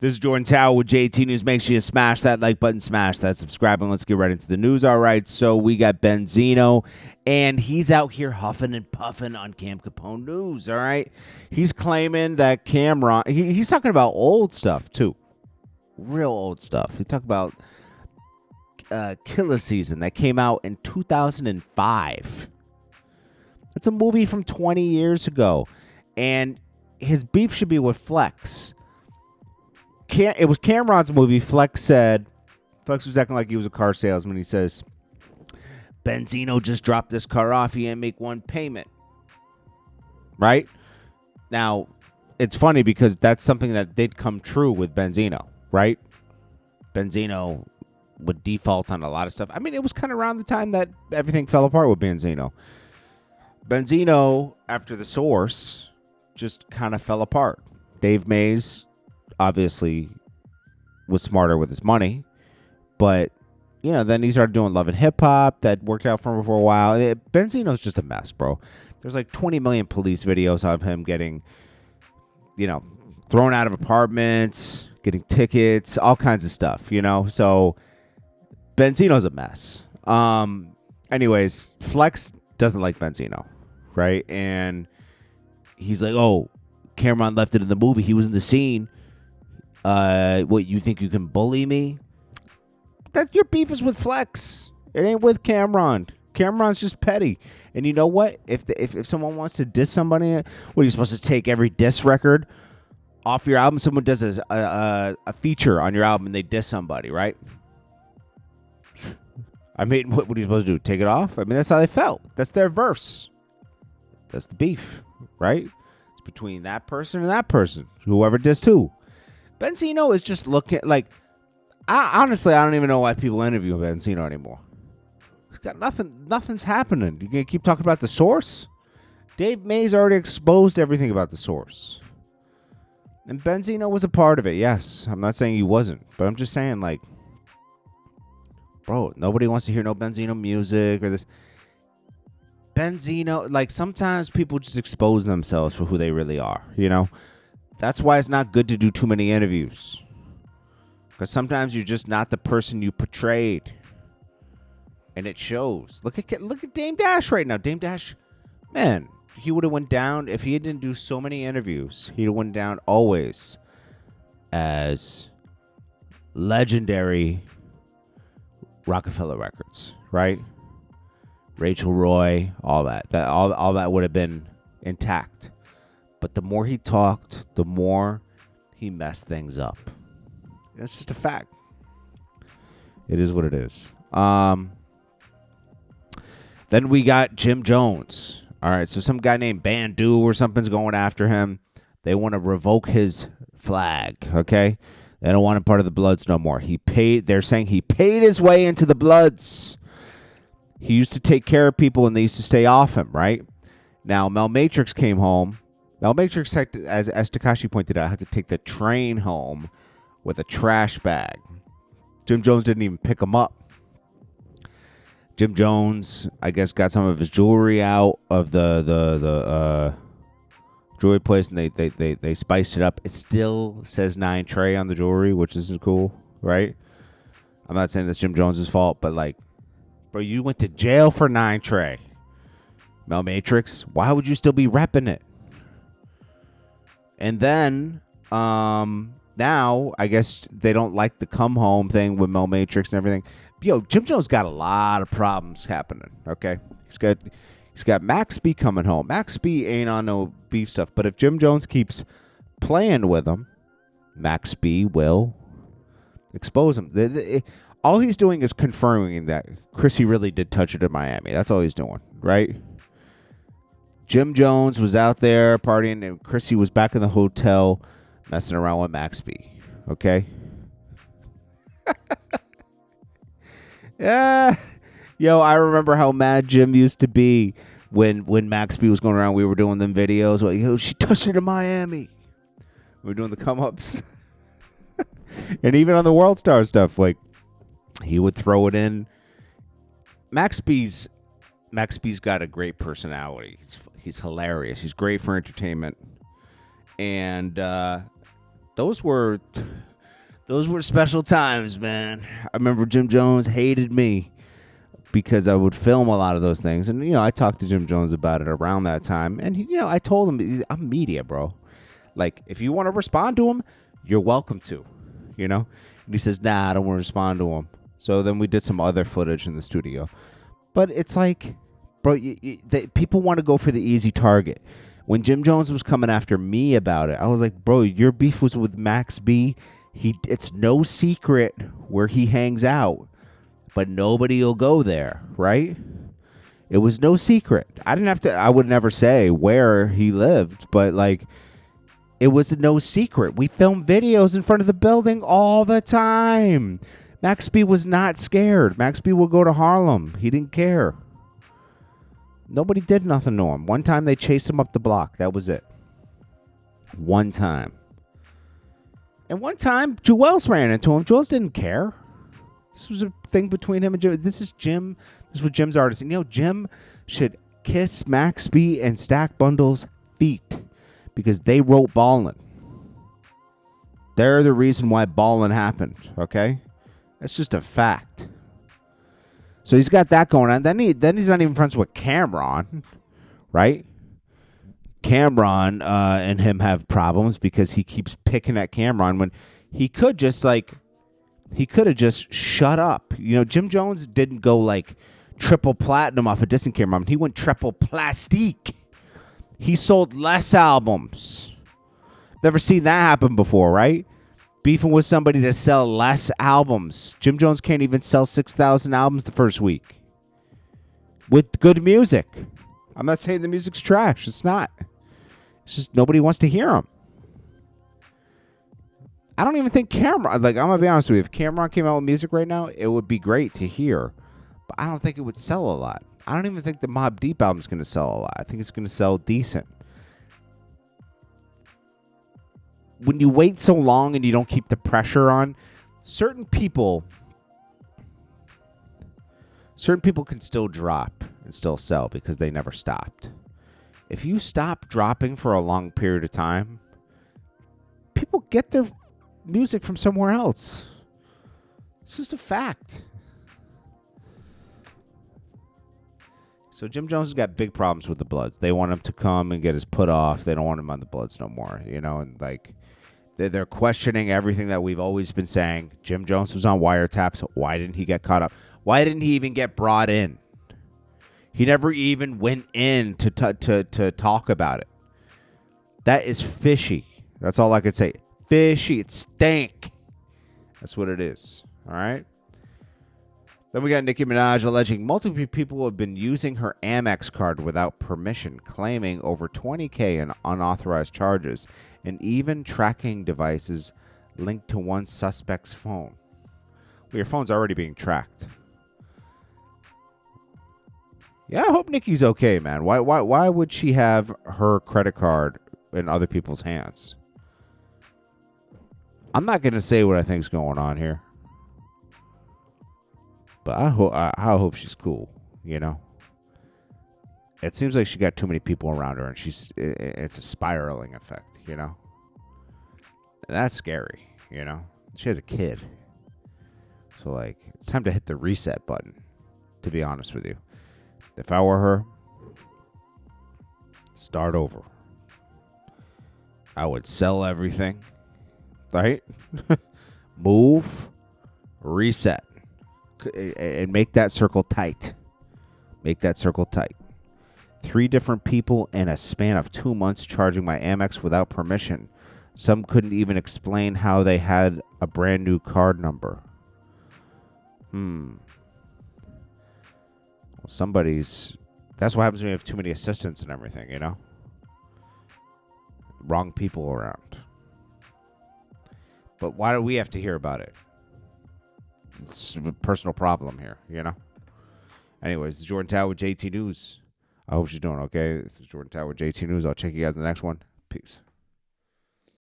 This is Jordan Tower with JT News. Make sure you smash that like button, smash that subscribe, and let's get right into the news. All right, so we got Benzino, and he's out here huffing and puffing on Cam Capone news, all right? He's claiming that Camron, he's talking about old stuff, too. Real old stuff. He talked about Killer Season that came out in 2005. That's a movie from 20 years ago, and his beef should be with Flex. It was Camron's movie. Flex was acting like he was a car salesman. He says, Benzino just dropped this car off. He didn't make one payment. Right? Now, it's funny because that's something that did come true with Benzino, right? Benzino would default on a lot of stuff. I mean, it was kind of around the time that everything fell apart with Benzino. Benzino, after The Source, just kind of fell apart. Dave Mays obviously was smarter with his money, but then he started doing Love and Hip Hop. That worked out for him for a while. Benzino's just a mess, bro. There's like 20 million police videos of him getting thrown out of apartments, getting tickets, all kinds of stuff, so Benzino's a mess. Anyways, Flex doesn't like Benzino, right? And he's like, oh, Camron left it in the movie, he was in the scene. What, you think you can bully me? That your beef is with Flex. It ain't with Camron. Camron's just petty. And you know what? If someone wants to diss somebody, what are you supposed to take every diss record off your album? Someone does a feature on your album and they diss somebody, right? I mean, what are you supposed to do? Take it off? I mean, that's how they felt. That's their verse. That's the beef, right? It's between that person and that person. Whoever dissed who. Benzino is just looking like, honestly, I don't even know why people interview Benzino anymore. He's got nothing's happening. You gonna keep talking about The Source? Dave Mays already exposed everything about The Source. And Benzino was a part of it, yes. I'm not saying he wasn't, but I'm just saying, like, bro, nobody wants to hear no Benzino music or this. Benzino, like, sometimes people just expose themselves for who they really are, That's why it's not good to do too many interviews. Because sometimes you're just not the person you portrayed. And it shows. Look at Dame Dash right now. Dame Dash, man, he would have went down, if he didn't do so many interviews, he'd have went down always as legendary Rockefeller Records, right? Rachel Roy, all that. All that would have been intact. But the more he talked, the more he messed things up. That's just a fact. It is what it is. Then we got Jim Jones. All right, so some guy named Bandu or something's going after him. They want to revoke his flag, okay? They don't want him part of the Bloods no more. They're saying he paid his way into the Bloods. He used to take care of people and they used to stay off him, right? Now, Mel Matrix came home. Mel Matrix, as Takashi pointed out, had to take the train home with a trash bag. Jim Jones didn't even pick him up. Jim Jones, I guess, got some of his jewelry out of the jewelry place, and they spiced it up. It still says 9 Trey on the jewelry, which isn't cool, right? I'm not saying that's Jim Jones' fault, but like, bro, you went to jail for 9 Trey. Mel Matrix, why would you still be repping it? And then, now, I guess they don't like the come home thing with Mel Matrix and everything. Yo, Jim Jones got a lot of problems happening, okay? He's got Max B coming home. Max B ain't on no beef stuff, but if Jim Jones keeps playing with him, Max B will expose him. All he's doing is confirming that Chrissy really did touch it in Miami. That's all he's doing, right? Jim Jones was out there partying, and Chrissy was back in the hotel messing around with Max B. Okay? Yeah. Yo, I remember how mad Jim used to be when Max B was going around. We were doing them videos. Like, yo, she touched it in Miami. We were doing the come-ups. And even on the World Star stuff, like, he would throw it in. Max B's got a great personality. He's hilarious. He's great for entertainment. And those were Those were special times, man. I remember Jim Jones hated me because I would film a lot of those things. And, I talked to Jim Jones about it around that time. And, I told him, I'm media, bro. Like, if you want to respond to him, you're welcome to, And he says, nah, I don't want to respond to him. So then we did some other footage in the studio. But it's like, bro, people want to go for the easy target. When Jim Jones was coming after me about it, I was like, bro, your beef was with Max B. It's no secret where he hangs out, but nobody will go there, right? It was no secret. I would never say where he lived, but like, it was no secret. We filmed videos in front of the building all the time. Max B was not scared. Max B would go to Harlem. He didn't care. Nobody did nothing to him. One time they chased him up the block. That was it. One time. And one time, Jewels ran into him. Jewels didn't care. This was a thing between him and Jim. This is Jim. This was Jim's artist. And, Jim should kiss Max B and Stack Bundle's feet because they wrote Ballin'. They're the reason why Ballin' happened, okay? That's just a fact. So he's got that going on. Then he's not even friends with Camron, right? Camron and him have problems because he keeps picking at Camron when he could have just shut up. Jim Jones didn't go like triple platinum off a distant Camron. He went triple plastique. He sold less albums. Never seen that happen before, right? Beefing with somebody to sell less albums. Jim Jones can't even sell 6,000 albums the first week with good music. I'm not saying the music's trash. It's not. It's just nobody wants to hear him. I don't even think Camron, I'm going to be honest with you, if Camron came out with music right now, it would be great to hear. But I don't think it would sell a lot. I don't even think the Mobb Deep album's going to sell a lot. I think it's going to sell decent. When you wait so long and you don't keep the pressure on, certain people can still drop and still sell because they never stopped. If you stop dropping for a long period of time, people get their music from somewhere else. It's just a fact. So Jim Jones has got big problems with the Bloods. They want him to come and get his put off. They don't want him on the Bloods no more, and like they're questioning everything that we've always been saying. Jim Jones was on wiretaps. Why didn't he get caught up? Why didn't he even get brought in? He never even went in to talk about it. That is fishy. That's all I could say. Fishy. It stank. That's what it is. All right? Then we got Nicki Minaj alleging multiple people have been using her Amex card without permission, claiming over $20,000 in unauthorized charges, and even tracking devices linked to one suspect's phone. Well, your phone's already being tracked. Yeah, I hope Nicki's okay, man. Why would she have her credit card in other people's hands? I'm not going to say what I think's going on here. But I hope she's cool, It seems like she got too many people around her, and it's a spiraling effect, And that's scary, She has a kid. So, it's time to hit the reset button, to be honest with you. If I were her, start over. I would sell everything, right? Move, reset. And make that circle tight. Make that circle tight. 3 different people in a span of 2 months charging my Amex without permission. Some couldn't even explain how they had a brand new card number. Well, that's what happens when you have too many assistants and everything, Wrong people around. But why do we have to hear about it? It's a personal problem here, Anyways, it's Jordan Tower with JT News. I hope she's doing okay. It's Jordan Tower with JT News. I'll check you guys in the next one. Peace.